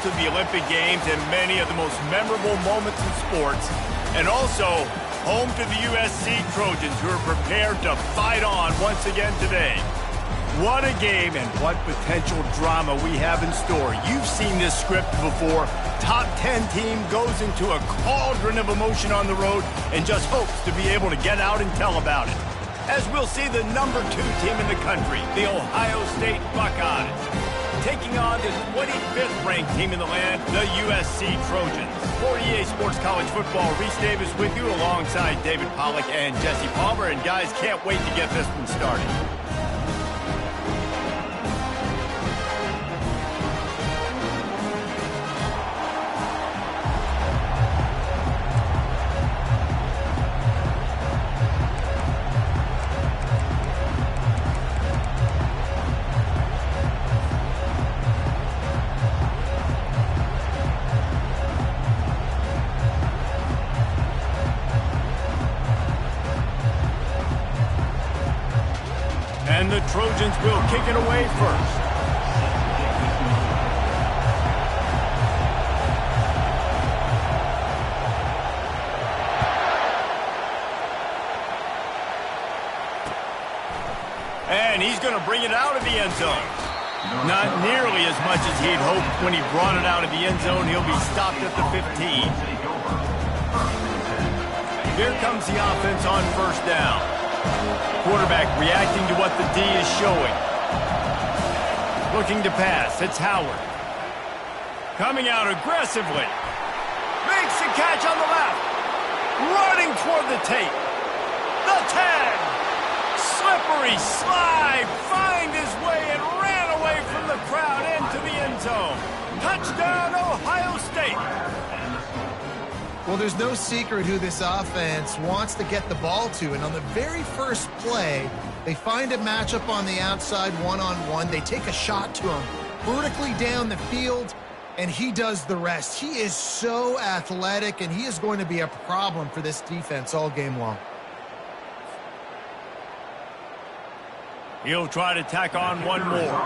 to the Olympic Games and many of the most memorable moments in sports, and also home to the USC Trojans, who are prepared to fight on once again today. What a game and what potential drama we have in store. You've seen this script before. Top 10 team goes into a cauldron of emotion on the road and just hopes to be able to get out and tell about it. As we'll see the number 2 team in the country, the Ohio State Buckeyes, taking on the 25th ranked team in the land, the USC Trojans. For EA Sports College Football, Reese Davis with you alongside David Pollack and Jesse Palmer. And guys, can't wait to get this one started. And the Trojans will kick it away first. And he's going to bring it out of the end zone. Not nearly as much as he'd hoped when he brought it out of the end zone. He'll be stopped at the 15. Here comes the offense on first down. Quarterback reacting to what the D is showing. Looking to pass. It's Howard. Coming out aggressively. Makes the catch on the left. Running toward the tape. The 10. Slippery slide. Find his way and ran away from the crowd into the end zone. Touchdown, Ohio State. Well, there's no secret who this offense wants to get the ball to. And on the very first play, they find a matchup on the outside one-on-one. They take a shot to him vertically down the field, and he does the rest. He is so athletic, and he is going to be a problem for this defense all game long. He'll try to tack on one more.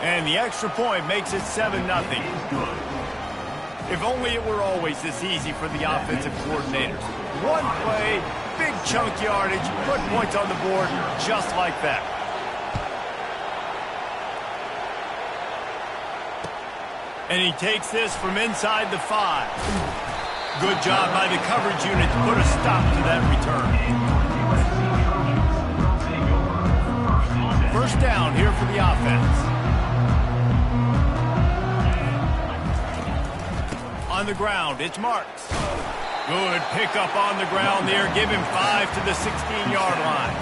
And the extra point makes it 7-0. If only it were always this easy for the offensive coordinators. One play, big chunk yardage, put points on the board just like that. And he takes this from inside the 5. Good job by the coverage unit to put a stop to that return. First down here for the offense. On the ground, it's Marks. Good pickup on the ground there. Give him 5 to the 16-yard line.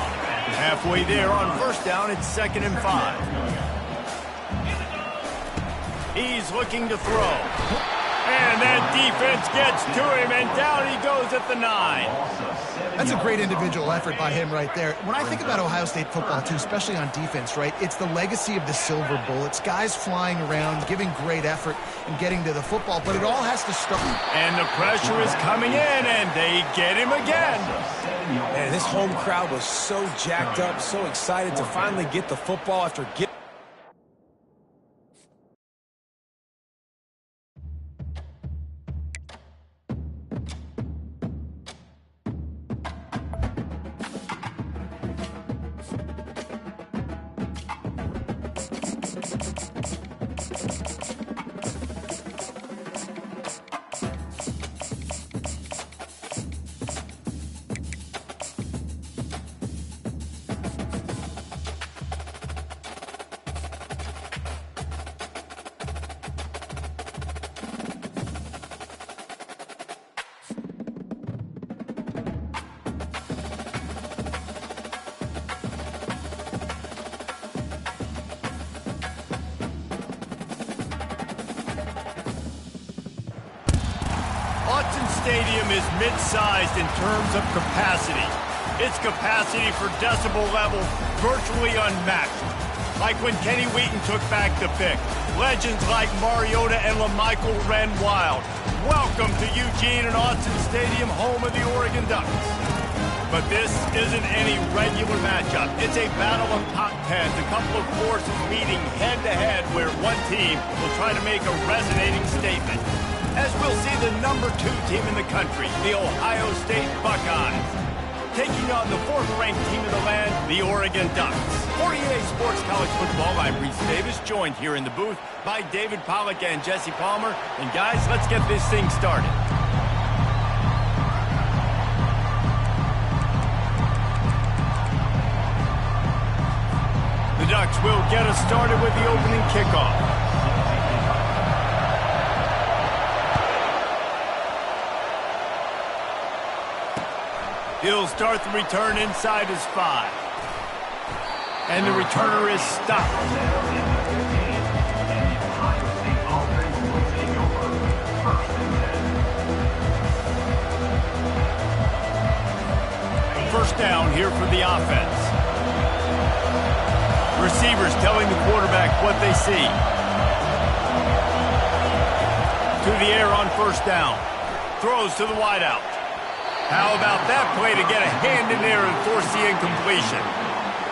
Halfway there on first down, it's 2nd and 5. He's looking to throw. And that defense gets to him, and down he goes at the 9. That's a great individual effort by him right there. When I think about Ohio State football, too, especially on defense, right, it's the legacy of the Silver Bullets, guys flying around, giving great effort and getting to the football, but it all has to start. And the pressure is coming in, and they get him again. Man, this home crowd was so jacked up, so excited to finally get the football after getting. Stadium is mid-sized in terms of capacity. Its capacity for decibel level virtually unmatched. Like when Kenny Wheaton took back the pick. Legends like Mariota and LaMichael ran wild. Welcome to Eugene and Autzen Stadium, home of the Oregon Ducks. But this isn't any regular matchup. It's a battle of top tens, a couple of forces meeting head-to-head where one team will try to make a resonating statement. As we'll see the number 2 team in the country, the Ohio State Buckeyes, taking on the 4th-ranked team in the land, the Oregon Ducks. For EA Sports College Football, I'm Reese Davis, joined here in the booth by David Pollack and Jesse Palmer. And guys, let's get this thing started. The Ducks will get us started with the opening kickoff. He'll start the return inside his 5. And the returner is stopped. First down here for the offense. Receivers telling the quarterback what they see. To the air on first down. Throws to the wideout. How about that play to get a hand in there and force the incompletion?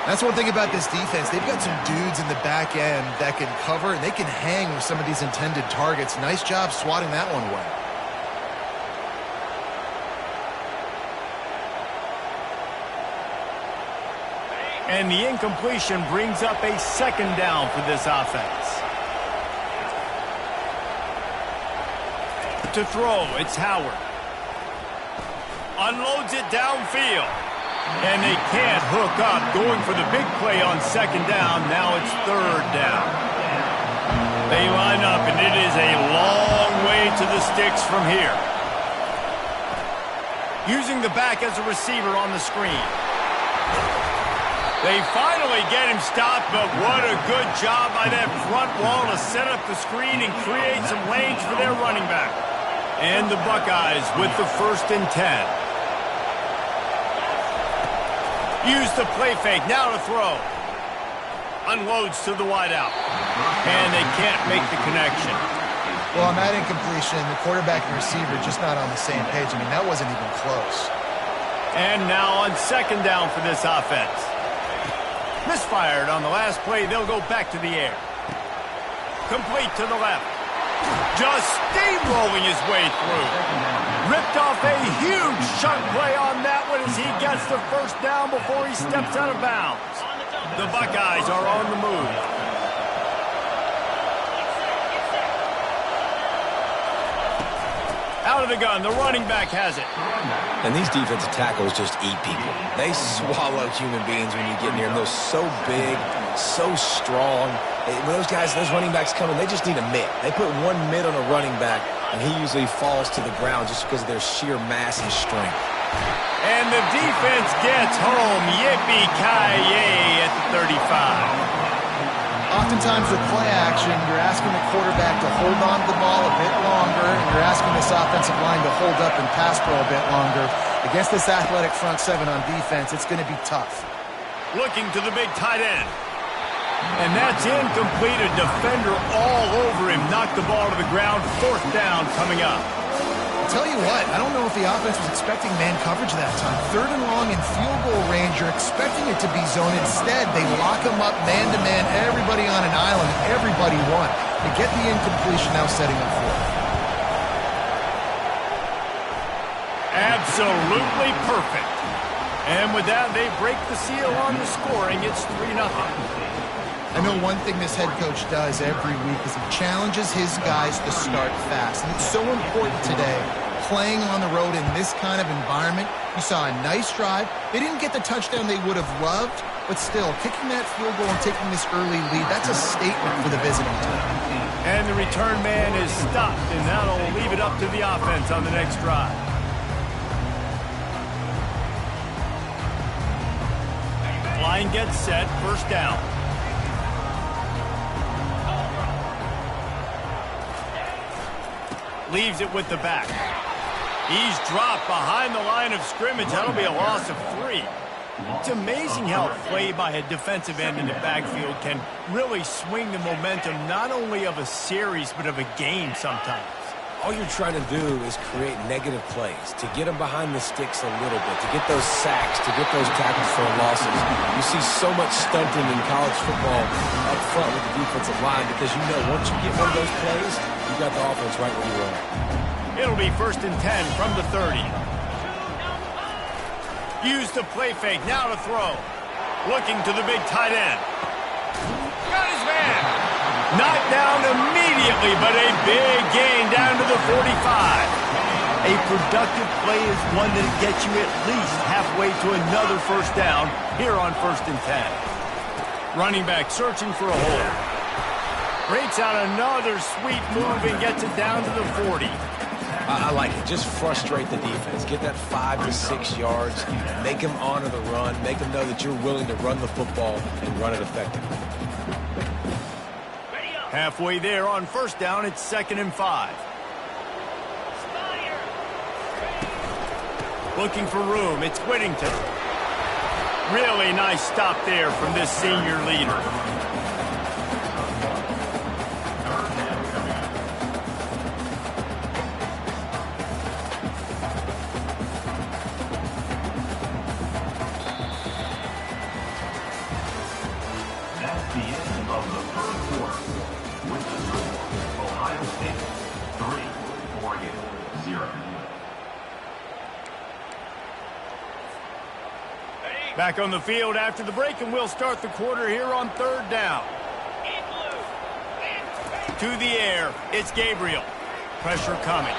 That's one thing about this defense. They've got some dudes in the back end that can cover, and they can hang with some of these intended targets. Nice job swatting that one away. And the incompletion brings up a second down for this offense. To throw, it's Howard. Unloads it downfield. And they can't hook up, going for the big play on second down. Now it's third down. They line up, and it is a long way to the sticks from here. Using the back as a receiver on the screen. They finally get him stopped, but what a good job by that front wall to set up the screen and create some lanes for their running back. And the Buckeyes with the 1st and 10. Use the play fake, now to throw. Unloads to the wideout. And they can't make the connection. Well, on that incompletion, the quarterback and receiver just not on the same page. I mean, that wasn't even close. And now on second down for this offense. Misfired on the last play, they'll go back to the air. Complete to the left. Just steamrolling his way through. Ripped off a huge chunk play on that one as he gets the first down before he steps out of bounds. The Buckeyes are on the move. Out of the gun, the running back has it. And these defensive tackles just eat people. They swallow human beings when you get near them. They're so big, so strong. When those guys, those running backs come in, they just need a mid. They put one mid on a running back, and he usually falls to the ground just because of their sheer mass and strength. And the defense gets home. Yippee-ki-yay at the 35. Oftentimes with play action, you're asking the quarterback to hold on to the ball a bit longer, and you're asking this offensive line to hold up and pass pro a bit longer. Against this athletic front 7 on defense, it's going to be tough. Looking to the big tight end. And that's incomplete. A defender all over him. Knocked the ball to the ground. 4th down coming up. I'll tell you what, I don't know if the offense was expecting man coverage that time. 3rd and long in field goal range, you're expecting it to be zone. Instead, they lock them up man-to-man, everybody on an island, everybody won. They get the incompletion, now setting up 4th. Absolutely perfect. And with that, they break the seal on the scoring. It's 3-0. I know one thing this head coach does every week is he challenges his guys to start fast. And it's so important today, playing on the road in this kind of environment. You saw a nice drive. They didn't get the touchdown they would have loved, but still, kicking that field goal and taking this early lead, that's a statement for the visiting team. And the return man is stopped, and that'll leave it up to the offense on the next drive. Line gets set, first down. Leaves it with the back. He's dropped behind the line of scrimmage. That'll be a loss of 3. It's amazing how play by a defensive end in the backfield can really swing the momentum not only of a series but of a game sometimes. all you're trying to do is create negative plays, to get them behind the sticks a little bit, to get those sacks, to get those tackles for losses. You see so much stunting in college football up front with the defensive line because you know once you get one of those plays, you got the offense right where you want it. It'll be 1st and 10 from the 30. Use the play fake, now to throw. Looking to the big tight end. Got his man. Knocked down immediately, but a big gain down to the 45. A productive play is one that gets you at least halfway to another first down here on 1st and 10. Running back searching for a hole. Breaks out another sweet move and gets it down to the 40. I like it. Just frustrate the defense. Get that 5 to 6 yards. Make them honor the run. Make them know that you're willing to run the football and run it effectively. Halfway there on 1st down, it's 2nd and 5. Looking for room, it's Whittington. Really nice stop there from this senior leader. Back on the field after the break, and we'll start the quarter here on 3rd down. To the air, it's Gabriel. Pressure coming.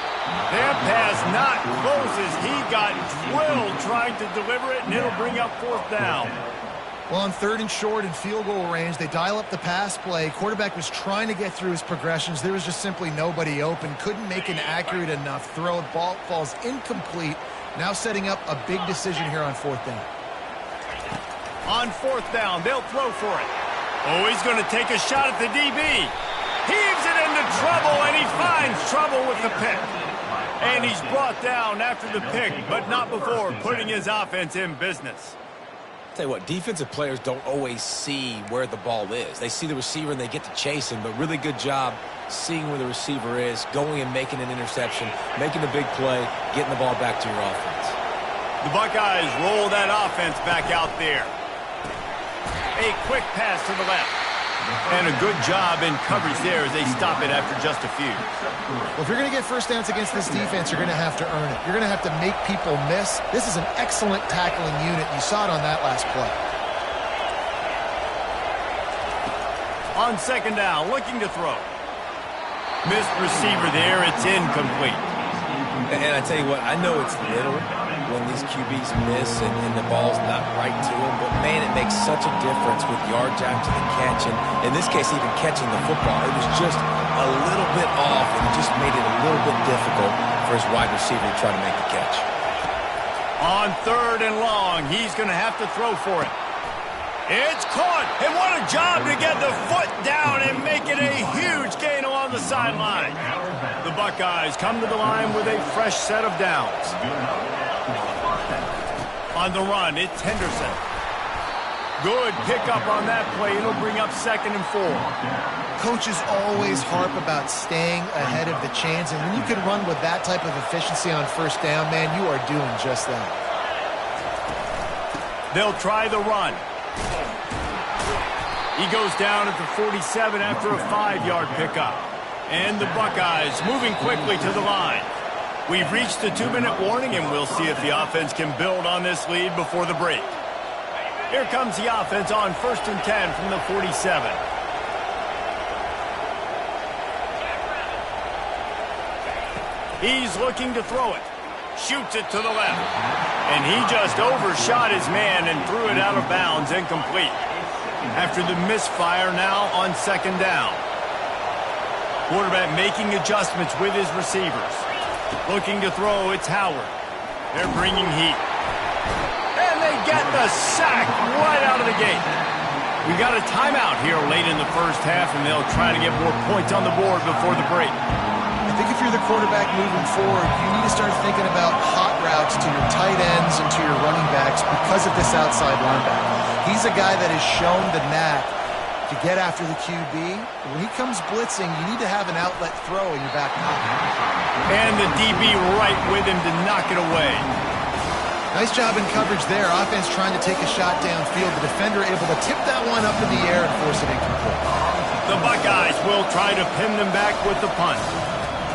That pass not close as he got drilled trying to deliver it, and it'll bring up 4th down. Well, on 3rd and short and field goal range, they dial up the pass play. Quarterback was trying to get through his progressions. There was just simply nobody open. Couldn't make an accurate enough throw. Ball falls incomplete. Now setting up a big decision here on 4th down. On 4th down, they'll throw for it. Oh, he's going to take a shot at the DB. Heaves it into trouble, and he finds trouble with the pick. And he's brought down after the pick, but not before putting his offense in business. Tell you what, defensive players don't always see where the ball is. They see the receiver and they get to chase him, but really good job seeing where the receiver is, going and making an interception, making the big play, getting the ball back to your offense. The Buckeyes roll that offense back out there. A quick pass to the left. And a good job in coverage there as they stop it after just a few. Well, if you're going to get first downs against this defense, you're going to have to earn it. You're going to have to make people miss. This is an excellent tackling unit. You saw it on that last play. On 2nd down, looking to throw. Missed receiver there. It's incomplete. And I tell you what, I know it's little when these QBs miss and the ball's not right to them, but man, it makes such a difference with yards after the catch, and in this case, even catching the football. It was just a little bit off, and it just made it a little bit difficult for his wide receiver to try to make the catch. On 3rd and long, he's going to have to throw for it. It's caught, and what a job to get the foot down and make it a huge gain along the sideline. The Buckeyes come to the line with a fresh set of downs. On the run, it's Henderson. Good pickup on that play. It'll bring up 2nd and 4. Coaches always harp about staying ahead of the chains, and when you can run with that type of efficiency on 1st down, man, you are doing just that. They'll try the run. He goes down at the 47 after a 5-yard pickup. And the Buckeyes moving quickly to the line. We've reached the 2-minute warning, and we'll see if the offense can build on this lead before the break. Here comes the offense on 1st and 10 from the 47. He's looking to throw it. Shoots it to the left. And he just overshot his man and threw it out of bounds, incomplete. After the misfire, now on 2nd down. Quarterback making adjustments with his receivers. Looking to throw, it's Howard. They're bringing heat. And they get the sack right out of the gate. We got a timeout here late in the first half, and they'll try to get more points on the board before the break. I think if you're the quarterback moving forward, you need to start thinking about hot routes to your tight ends and to your running backs because of this outside linebacker. He's a guy that has shown the knack to get after the QB. When he comes blitzing, you need to have an outlet throw in your back pocket. And the DB right with him to knock it away. Nice job in coverage there. Offense trying to take a shot downfield. The defender able to tip that one up in the air and force it incomplete. The Buckeyes will try to pin them back with the punt.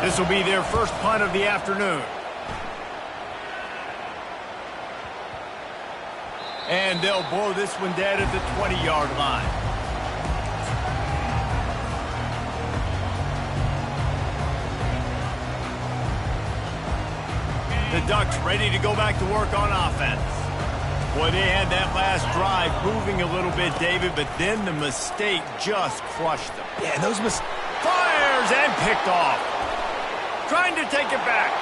This will be their first punt of the afternoon. And they'll blow this one dead at the 20-yard line. The Ducks ready to go back to work on offense. Boy, they had that last drive moving a little bit, David, but then the mistake just crushed them. Yeah, those fires and picked off. Trying to take it back.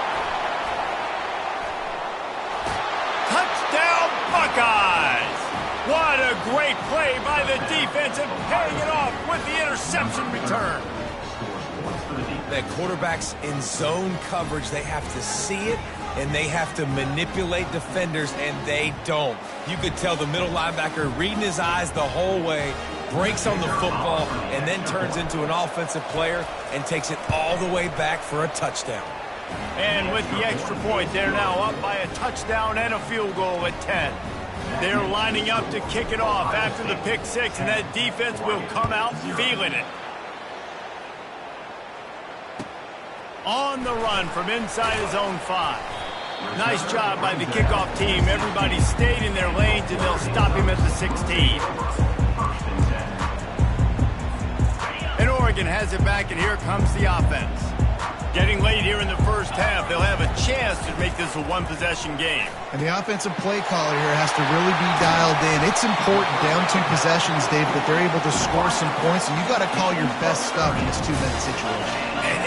Touchdown, Buckeyes! What a great play by the defense and paying it off with the interception return. That quarterback's in zone coverage. They have to see it, and they have to manipulate defenders, and they don't. You could tell the middle linebacker reading his eyes the whole way, breaks on the football, and then turns into an offensive player and takes it all the way back for a touchdown. And with the extra point, they're now up by a touchdown and a field goal at 10. They're lining up to kick it off after the pick six, and that defense will come out feeling it. On the run from inside his own 5. Nice job by the kickoff team. Everybody stayed in their lanes, and they'll stop him at the 16. And Oregon has it back, and here comes the offense. Getting late here in the first half, they'll have a chance to make this a one-possession game. And the offensive play caller here has to really be dialed in. It's important down 2 possessions, David, that they're able to score some points, and you got to call your best stuff in this 2-minute situation.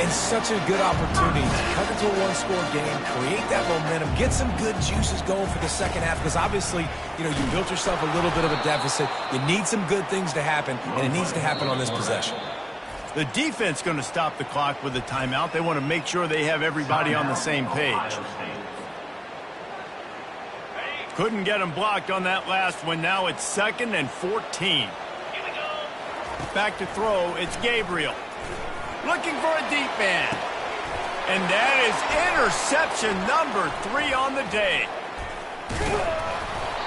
And such a good opportunity to come into a one-score game, create that momentum, get some good juices going for the second half, because obviously, you built yourself a little bit of a deficit. You need some good things to happen, and it needs to happen on this possession. The defense going to stop the clock with a timeout. They want to make sure they have everybody on the same page. Couldn't get them blocked on that last one. Now it's 2nd and 14. Back to throw. It's Gabriel. Looking for a deep man. And that is interception number 3 on the day.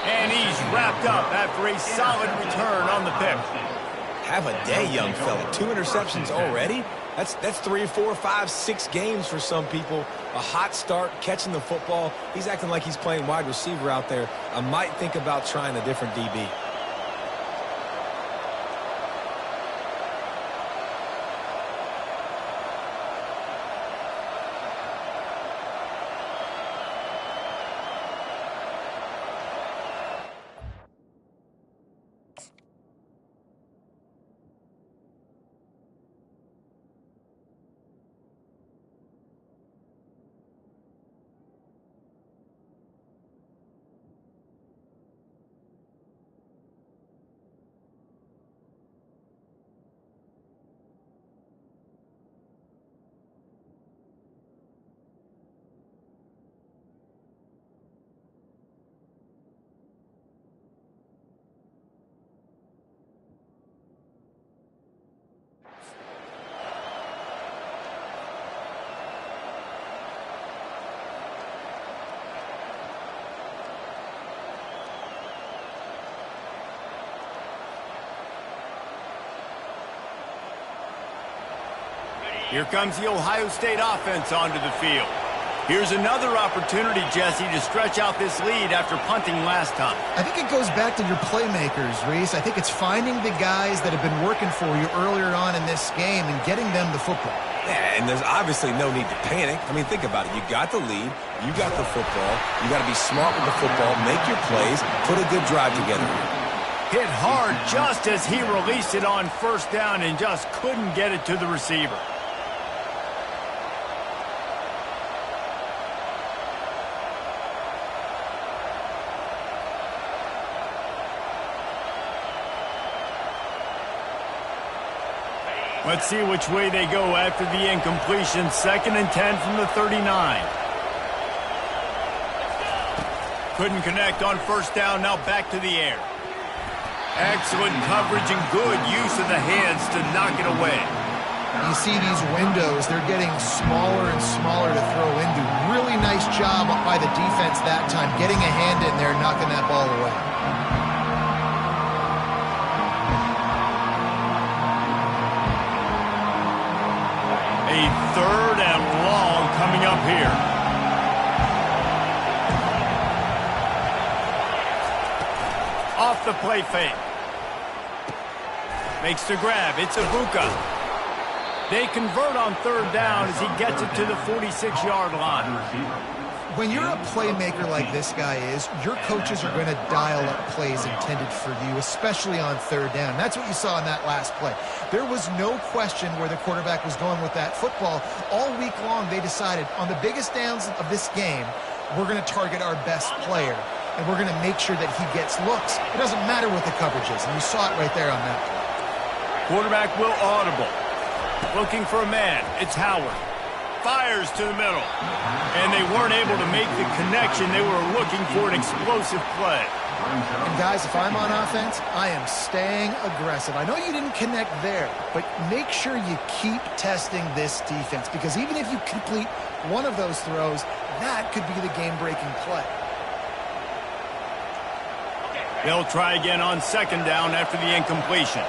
And he's wrapped up after a solid return on the pick. Have a day, young fella. 2 interceptions already? That's 3, 4, 5, 6 games for some people. A hot start, catching the football. He's acting like he's playing wide receiver out there. I might think about trying a different DB. Here comes the Ohio State offense onto the field. Here's another opportunity, Jesse, to stretch out this lead after punting last time. I think it goes back to your playmakers, Reese. I think it's finding the guys that have been working for you earlier on in this game and getting them the football. Yeah, and there's obviously no need to panic. I mean, think about it. You got the lead. You got the football. You got to be smart with the football, make your plays, put a good drive together. Hit hard just as he released it on first down and just couldn't get it to the receiver. Let's see which way they go after the incompletion. 2nd and 10 from the 39. Couldn't connect on first down. Now back to the air. Excellent coverage and good use of the hands to knock it away. You see these windows, they're getting smaller and smaller to throw into. Really nice job by the defense that time, getting a hand in there, knocking that ball away. A 3rd and long coming up here. Off the play fake. Makes the grab. It's Ibuka. They convert on 3rd down as he gets it to the 46-yard line. When you're a playmaker like this guy is, your coaches are going to dial up plays intended for you, especially on 3rd down. That's what you saw in that last play. There was no question where the quarterback was going with that football. All week long, they decided on the biggest downs of this game, we're going to target our best player, and we're going to make sure that he gets looks. It doesn't matter what the coverage is, and you saw it right there on that play. Quarterback will audible. Looking for a man. It's Howard. Fires to the middle. And they weren't able to make the connection. They were looking for an explosive play. And guys, if I'm on offense, I am staying aggressive. I know you didn't connect there, but make sure you keep testing this defense, because even if you complete one of those throws, that could be the game-breaking play. They'll try again on 2nd down after the incompletion.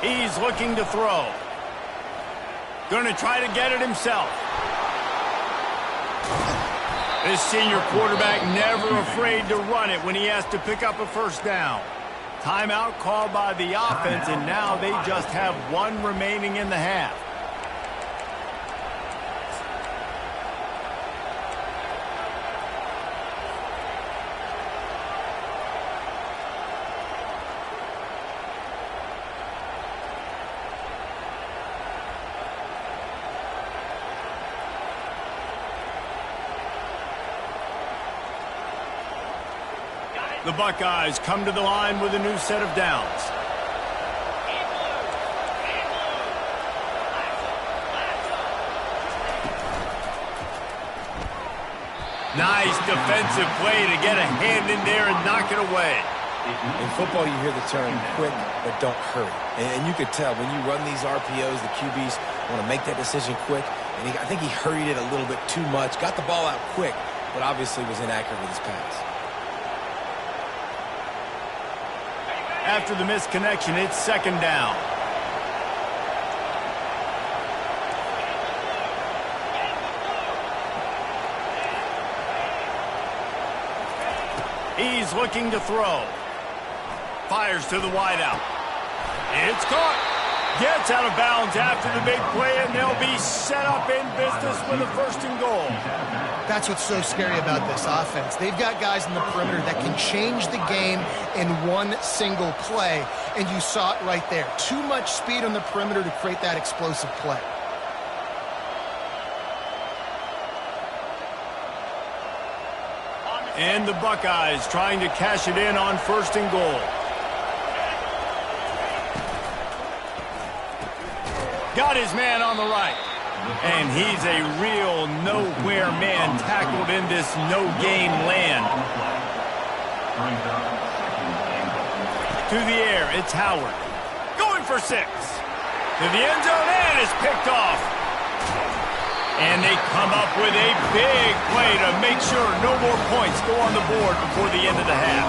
He's looking to throw. Going to try to get it himself. This senior quarterback never afraid to run it when he has to pick up a 1st down. Timeout called by the offense, and now they just have 1 remaining in the half. The Buckeyes come to the line with a new set of downs. Nice defensive play to get a hand in there and knock it away. In football, you hear the term quick, but don't hurry. And you could tell when you run these RPOs, the QBs want to make that decision quick. And I think he hurried it a little bit too much, got the ball out quick, but obviously was inaccurate with his pass. After the missed connection, it's 2nd down. He's looking to throw. Fires to the wideout. It's caught. Gets out of bounds after the big play, and they'll be set up in business with a 1st and goal. That's what's so scary about this offense. They've got guys in the perimeter that can change the game in one single play, and you saw it right there. Too much speed on the perimeter to create that explosive play. And the Buckeyes trying to cash it in on 1st and goal. Got his man on the right. And he's a real nowhere man tackled in this no-gain land. To the air, it's Howard. Going for 6. To the end zone, and it's picked off. And they come up with a big play to make sure no more points go on the board before the end of the half.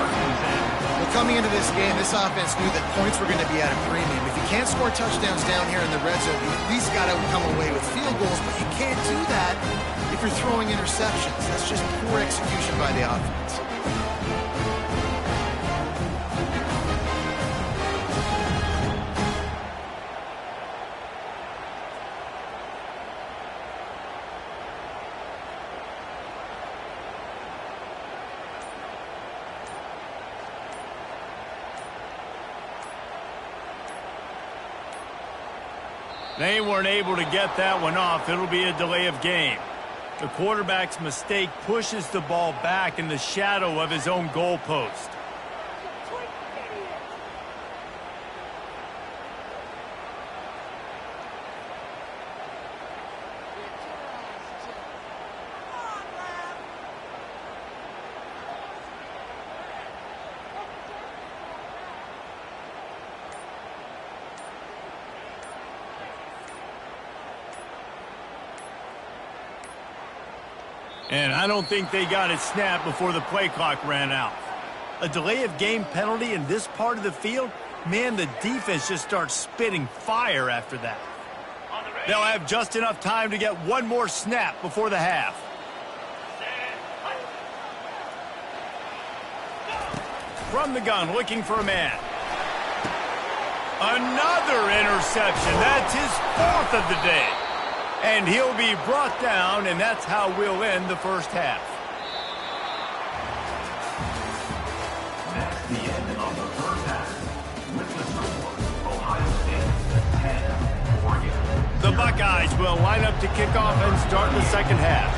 Well, coming into this game, this offense knew that points were going to be at a premium. If you can't score touchdowns down here in the red zone, you at least got to come away with field goals, but you can't do that if you're throwing interceptions. That's just poor execution by the offense. They weren't able to get that one off. It'll be a delay of game. The quarterback's mistake pushes the ball back in the shadow of his own goalpost. And I don't think they got it snapped before the play clock ran out. A delay of game penalty in this part of the field, man, the defense just starts spitting fire after that. They'll have just enough time to get one more snap before the half. From the gun, looking for a man. Another interception. That's his 4th of the day. And he'll be brought down, and that's how we'll end the first half. That's the end of the first half. With the score, Ohio State 10, Oregon. The Buckeyes will line up to kick off and start the second half.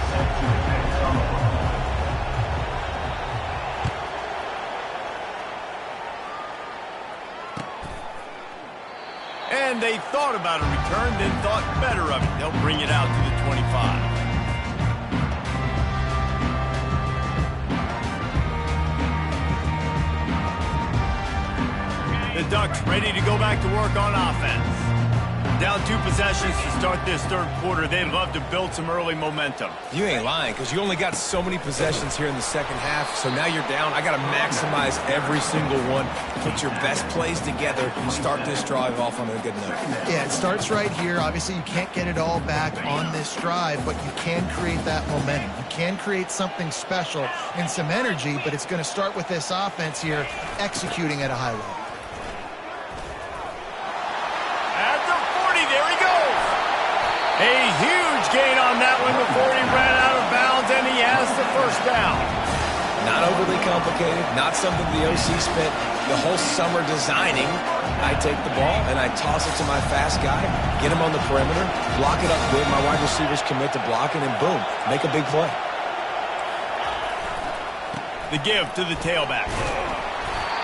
And they thought about a return, then thought better of it. They'll bring it out to the 25. The Ducks ready to go back to work on offense. Down 2 possessions to start this third quarter. They'd love to build some early momentum. You ain't lying, because you only got so many possessions here in the second half, so now you're down. I got to maximize every single one. Put your best plays together. Start this drive off on a good note. Yeah, it starts right here. Obviously, you can't get it all back on this drive, but you can create that momentum. You can create something special and some energy, but it's going to start with this offense here executing at a high level. A huge gain on that one before he ran out of bounds, and he has the first down. Not overly complicated, not something the OC spent the whole summer designing. I take the ball, and I toss it to my fast guy, get him on the perimeter, block it up good. My wide receivers commit to blocking, and boom, make a big play. The give to the tailback.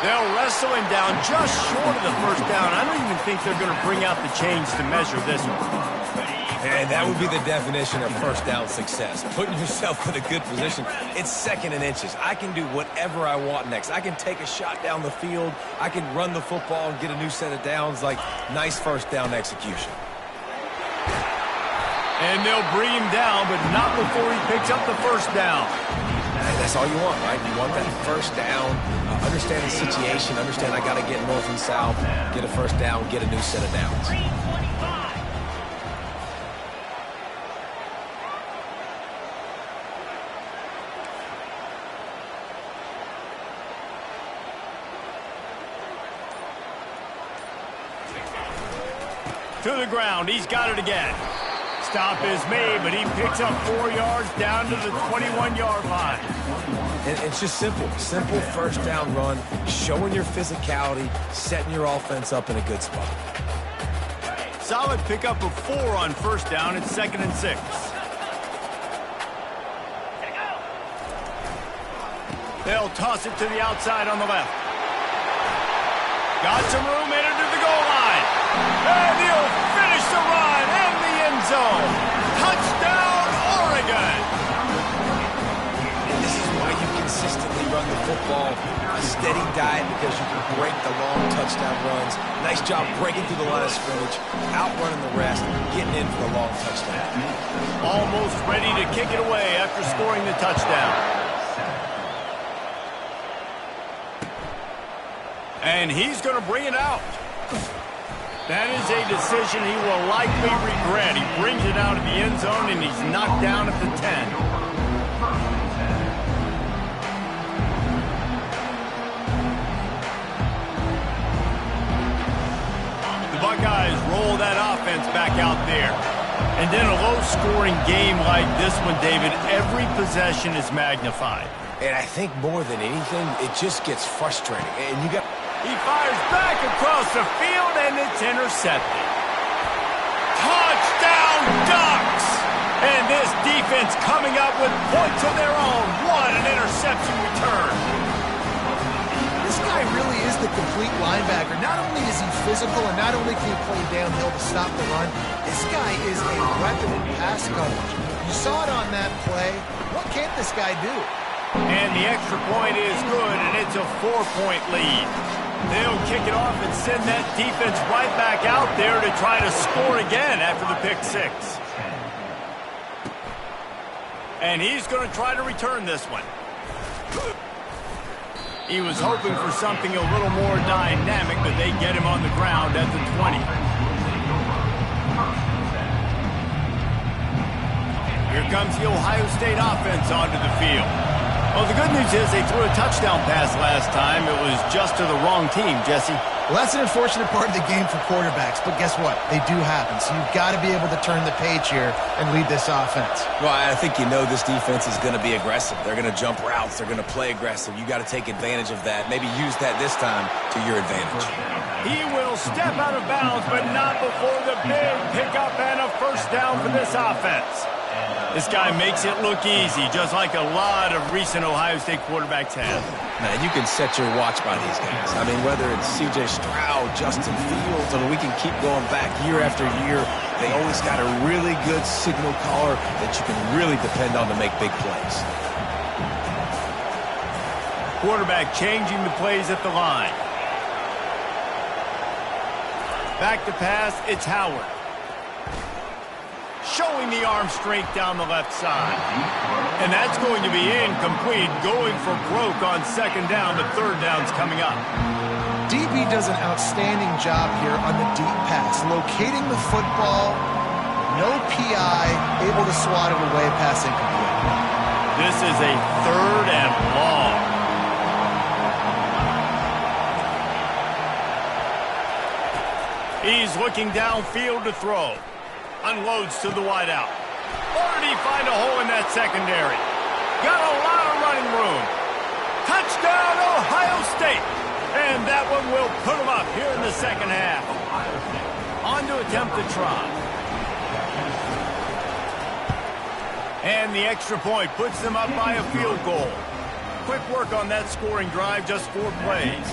They'll wrestle him down just short of the first down. I don't even think they're going to bring out the chains to measure this one. And that would be the definition of first down success. Putting yourself in a good position. It's 2nd and inches. I can do whatever I want next. I can take a shot down the field. I can run the football and get a new set of downs. Like, nice first down execution. And they'll bring him down, but not before he picks up the first down. That's all you want, right? You want that first down. Understand the situation. Understand I got to get north and south. Get a first down. Get a new set of downs. To the ground. He's got it again. Stop is made, but he picks up 4 yards down to the 21-yard line. And it's just simple. Simple first down run, showing your physicality, setting your offense up in a good spot. Solid pickup of 4 on first down. It's 2nd and 6. They'll toss it to the outside on the left. Got some room, entered to the goal line. And he'll finish the run in the end zone. Touchdown, Oregon. And this is why you consistently run the football. A steady diet because you can break the long touchdown runs. Nice job breaking through the line of scrimmage, outrunning the rest, getting in for the long touchdown. Almost ready to kick it away after scoring the touchdown. And he's going to bring it out. That is a decision he will likely regret. He brings it out of the end zone, and he's knocked down at the 10. The Buckeyes roll that offense back out there. And then a low-scoring game like this one, David, every possession is magnified. And I think more than anything, it just gets frustrating. And you got... He fires back across the field, and it's intercepted. Touchdown, Ducks! And this defense coming up with points of their own. What an interception return. This guy really is the complete linebacker. Not only is he physical, and not only can he play downhill to stop the run, this guy is a weapon in pass coverage. You saw it on that play. What can't this guy do? And the extra point is good, and it's a 4-point lead. They'll kick it off and send that defense right back out there to try to score again after the pick 6. And he's going to try to return this one. He was hoping for something a little more dynamic, but they get him on the ground at the 20. Here comes the Ohio State offense onto the field. Well, the good news is they threw a touchdown pass last time. It was just to the wrong team, Jesse. Well, that's an unfortunate part of the game for quarterbacks, but guess what? They do happen, so you've got to be able to turn the page here and lead this offense. Well, I think you know this defense is going to be aggressive. They're going to jump routes. They're going to play aggressive. You got to take advantage of that. Maybe use that this time to your advantage. He will step out of bounds, but not before the big pickup and a first down for this offense. This guy makes it look easy, just like a lot of recent Ohio State quarterbacks have. Man, you can set your watch by these guys. I mean, whether it's C.J. Stroud, Justin Fields, and we can keep going back year after year, they always got a really good signal caller that you can really depend on to make big plays. Quarterback changing the plays at the line. Back to pass, it's Howard. Showing the arm strength down the left side. And that's going to be incomplete, going for broke on second down, but third down's coming up. DB does an outstanding job here on the deep pass, locating the football, no PI, able to swat it away, pass incomplete. This is a third and long. He's looking downfield to throw. Unloads to the wideout. Or did he find a hole in that secondary? Got a lot of running room. Touchdown, Ohio State. And that one will put him up here in the second half. On to attempt the try. And the extra point puts them up by a field goal. Quick work on that scoring drive, just 4 plays.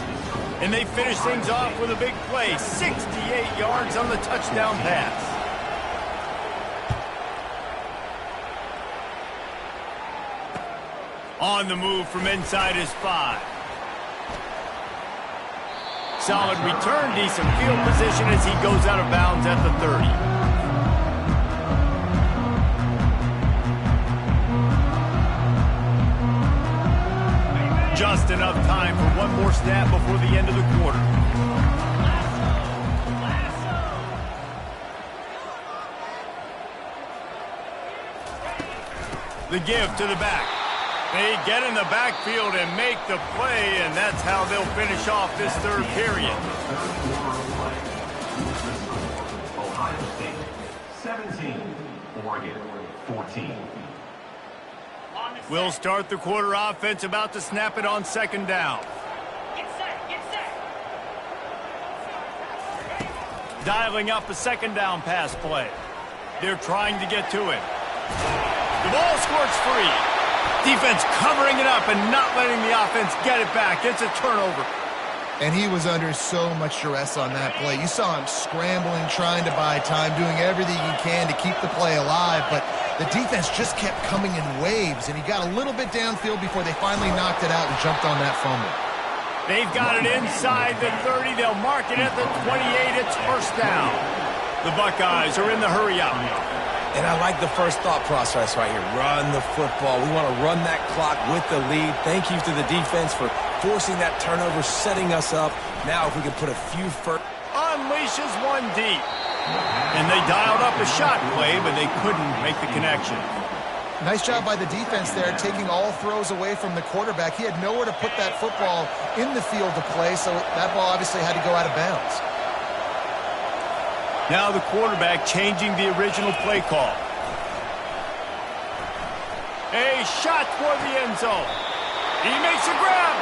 And they finish things off with a big play. 68 yards on the touchdown pass. On the move from inside his 5. Solid return, decent field position as he goes out of bounds at the 30. Just enough time for one more snap before the end of the quarter. The give to the back. They get in the backfield and make the play, and that's how they'll finish off this third period. Ohio State 17, Oregon 14. We'll start the quarter offense, about to snap it on second down. Get set, get set. Dialing up a second down pass play. They're trying to get to it. The ball squirts free. Defense covering it up and not letting the offense get it back. It's a turnover. And he was under so much duress on that play. You saw him scrambling, trying to buy time, doing everything he can to keep the play alive, but the defense just kept coming in waves, and he got a little bit downfield before they finally knocked it out and jumped on that fumble. They've got it inside the 30. They'll mark it at the 28. It's first down. The Buckeyes are in the hurry-up. And I like the first thought process right here. Run the football. We want to run that clock with the lead. Thank you to the defense for forcing that turnover, setting us up. Now if we can put a few first. Unleashes one deep. And they dialed up a shot play, but they couldn't make the connection. Nice job by the defense there, taking all throws away from the quarterback. He had nowhere to put that football in the field to play, so that ball obviously had to go out of bounds. Now the quarterback changing the original play call. A shot toward the end zone. He makes a grab.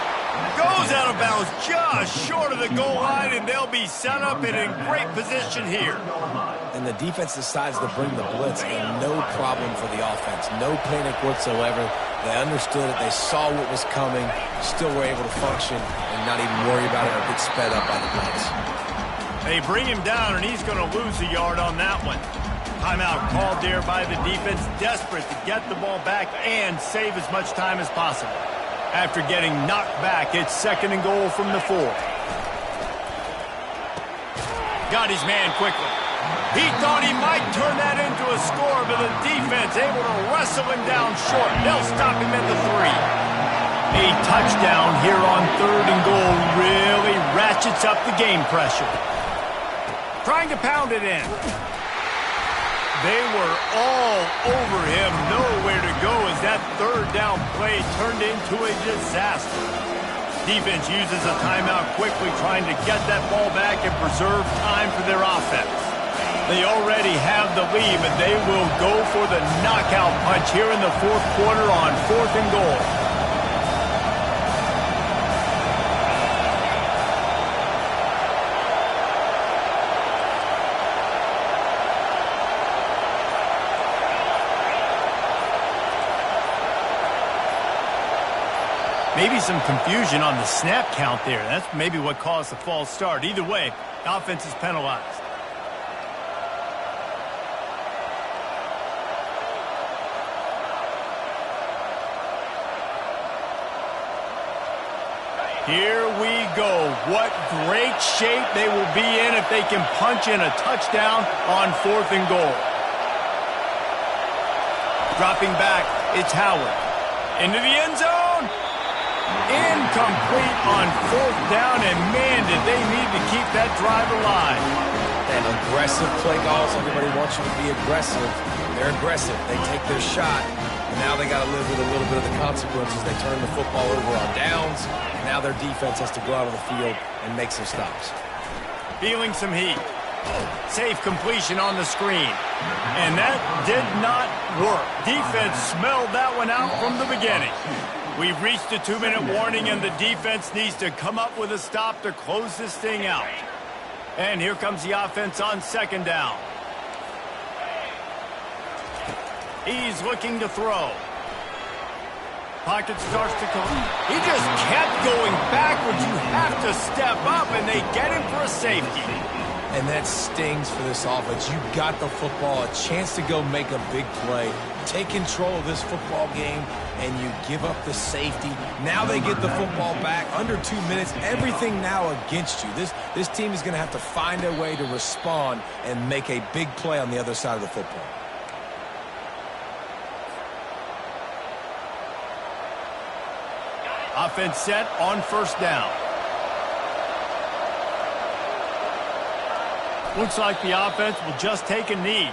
Goes out of bounds just short of the goal line, and they'll be set up and in great position here. And the defense decides to bring the blitz, and no problem for the offense. No panic whatsoever. They understood it. They saw what was coming. Still were able to function and not even worry about it or get sped up by the blitz. They bring him down, and he's going to lose a yard on that one. Timeout called there by the defense, desperate to get the ball back and save as much time as possible. After getting knocked back, it's second and goal from the 4. Got his man quickly. He thought he might turn that into a score, but the defense able to wrestle him down short. They'll stop him at the 3. A touchdown here on 3rd and goal really ratchets up the game pressure. Trying to pound it in. They were all over him. Nowhere to go as that 3rd down play turned into a disaster. Defense uses a timeout quickly, trying to get that ball back and preserve time for their offense. They already have the lead, but they will go for the knockout punch here in the 4th quarter on 4th and goal. Maybe some confusion on the snap count there. That's maybe what caused the false start. Either way, offense is penalized. Here we go. What great shape they will be in if they can punch in a touchdown on 4th and goal. Dropping back, it's Howard. Into the end zone. Incomplete on 4th down, and man, did they need to keep that drive alive. And aggressive play calls. Everybody wants you to be aggressive. They're aggressive. They take their shot. And now they got to live with a little bit of the consequences. They turn the football over on downs. And now their defense has to go out on the field and make some stops. Feeling some heat. Safe completion on the screen. And that did not work. Defense smelled that one out from the beginning. We've reached a 2-minute warning, and the defense needs to come up with a stop to close this thing out. And here comes the offense on 2nd down. He's looking to throw. Pocket starts to come. He just kept going backwards. You have to step up, and they get him for a safety. And that stings for this offense. You got the football, a chance to go make a big play, take control of this football game, and you give up the safety. Now they get the football back under 2 minutes. Everything now against you. This team is going to have to find a way to respond and make a big play on the other side of the football. Offense set on 1st down. Looks like the offense will just take a knee.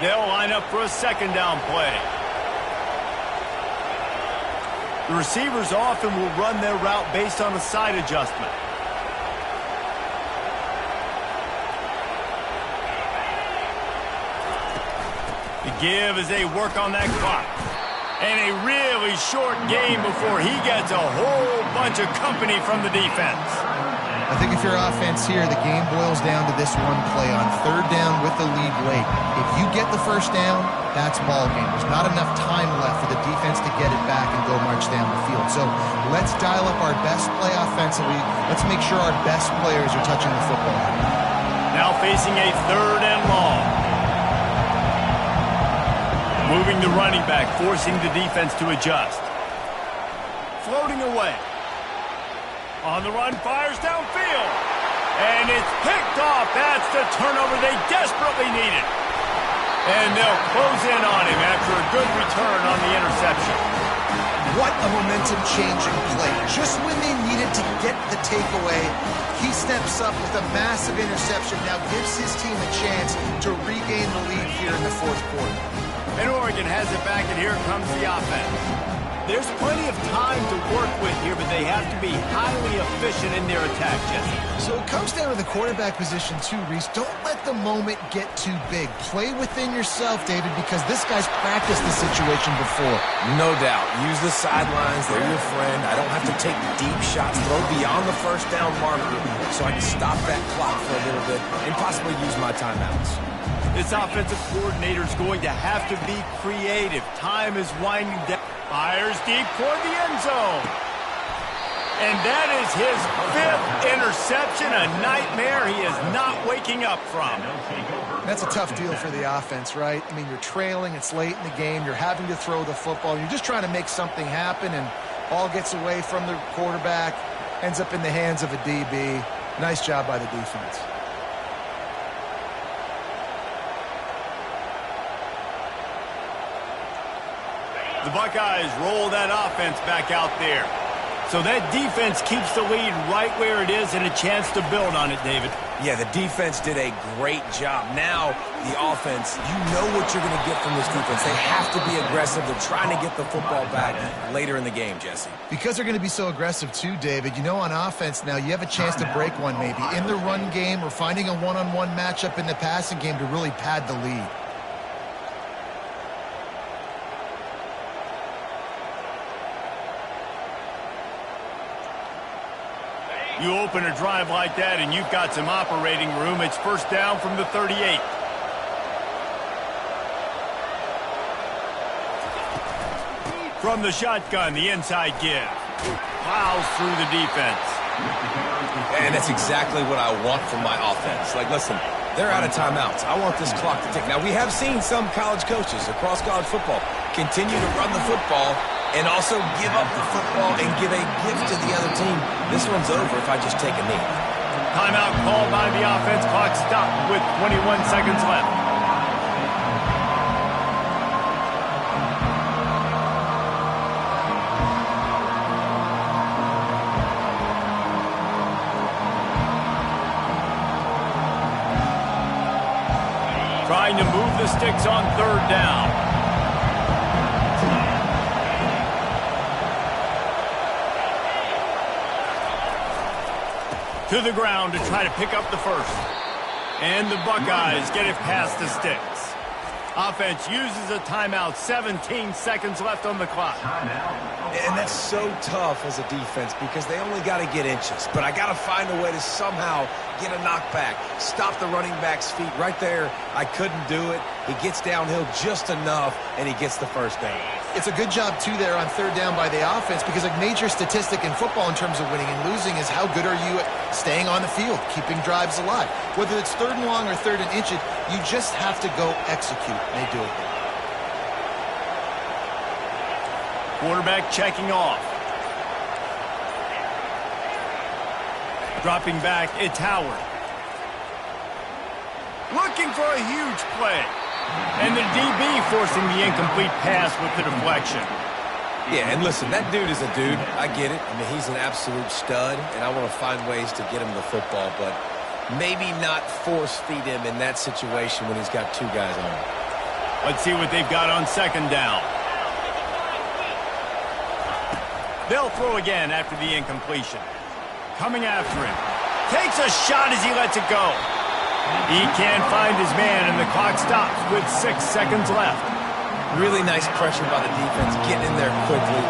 They'll line up for a 2nd down play. The receivers often will run their route based on a side adjustment. The give as they work on that clock. And a really short game before he gets a whole bunch of company from the defense. I think if you're offense here, the game boils down to this one play on 3rd down with the lead late. If you get the 1st down, that's ball game. There's not enough time left for the defense to get it back and go march down the field. So let's dial up our best play offensively. Let's make sure our best players are touching the football. Now facing a 3rd and long. Moving the running back, forcing the defense to adjust. Floating away. On the run, fires downfield. And it's picked off. That's the turnover they desperately needed. And they'll close in on him after a good return on the interception. What a momentum-changing play. Just when they needed to get the takeaway, he steps up with a massive interception, now gives his team a chance to regain the lead here in the 4th quarter. And Oregon has it back, and here comes the offense. There's plenty of time to work with here, but they have to be highly efficient in their attack, Jesse. So it comes down to the quarterback position too, Reese. Don't let the moment get too big. Play within yourself, David, because this guy's practiced the situation before. No doubt. Use the sidelines. They're your friend. I don't have to take deep shots, throw beyond the 1st down marker so I can stop that clock for a little bit and possibly use my timeouts. This offensive coordinator is going to have to be creative. Time is winding down. Fires deep toward the end zone. And that is his 5th interception, a nightmare he is not waking up from. That's a tough deal for the offense, right? I mean, you're trailing, it's late in the game, you're having to throw the football, you're just trying to make something happen, and ball gets away from the quarterback, ends up in the hands of a DB. Nice job by the defense. The Buckeyes roll that offense back out there. So that defense keeps the lead right where it is and a chance to build on it, David. Yeah, the defense did a great job. Now, the offense, you know what you're going to get from this defense. They have to be aggressive. They're trying to get the football back later in the game, Jesse. Because they're going to be so aggressive too, David, you know on offense now you have a chance to break one maybe in the run game or finding a one-on-one matchup in the passing game to really pad the lead. You open a drive like that and you've got some operating room. It's first down from the 38. From the shotgun, the inside give. Plows through the defense. And that's exactly what I want from my offense. Like, listen, they're out of timeouts. I want this clock to tick. Now, we have seen some college coaches across college football continue to run the football and also give up the football and give a gift to the other team. This one's over if I just take a knee. Timeout called by the offense. Clock stopped with 21 seconds left. Trying to move the sticks on 3rd down. To the ground to try to pick up the first. And the Buckeyes get it past the sticks. Offense uses a timeout. 17 seconds left on the clock. And that's so tough as a defense because they only got to get inches. But I got to find a way to somehow get a knockback, stop the running back's feet. Right there, I couldn't do it. He gets downhill just enough, and he gets the first down. It's a good job, too, there on 3rd down by the offense because a major statistic in football in terms of winning and losing is how good are you at staying on the field, keeping drives alive. Whether it's 3rd and long or 3rd and inches, you just have to go execute. They do it. Quarterback checking off. Dropping back, it's Howard. Looking for a huge play. And the DB forcing the incomplete pass with the deflection. Yeah, and listen, that dude is a dude. I get it. I mean, he's an absolute stud, and I want to find ways to get him the football, but maybe not force feed him in that situation when he's got 2 guys on him. Let's see what they've got on 2nd down. They'll throw again after the incompletion. Coming after him. Takes a shot as he lets it go. He can't find his man, and the clock stops with 6 seconds left. Really nice pressure by the defense, getting in there quickly,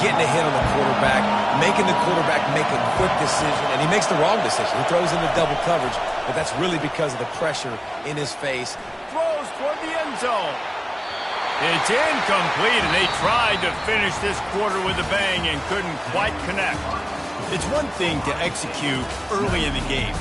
getting a hit on the quarterback, making the quarterback make a quick decision, and he makes the wrong decision. He throws into double coverage, but that's really because of the pressure in his face. Throws toward the end zone. It's incomplete, and they tried to finish this quarter with a bang and couldn't quite connect. It's one thing to execute early in the game.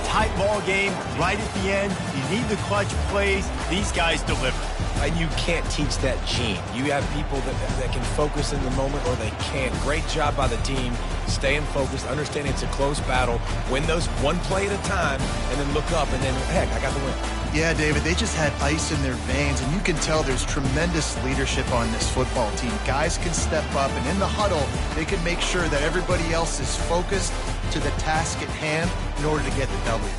Tight ball game, right at the end. You need the clutch plays. These guys deliver. And you can't teach that gene. You have people that can focus in the moment or they can't. Great job by the team, staying focused, understanding it's a close battle, win those one play at a time, and then look up and then, heck, I got the win. Yeah, David, they just had ice in their veins, and you can tell there's tremendous leadership on this football team. Guys can step up, and in the huddle, they can make sure that everybody else is focused to the task at hand in order to get the W.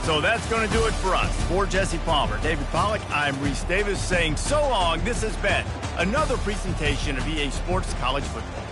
So that's going to do it for us. For Jesse Palmer, David Pollack, I'm Reese Davis saying so long. This has been another presentation of EA Sports College Football.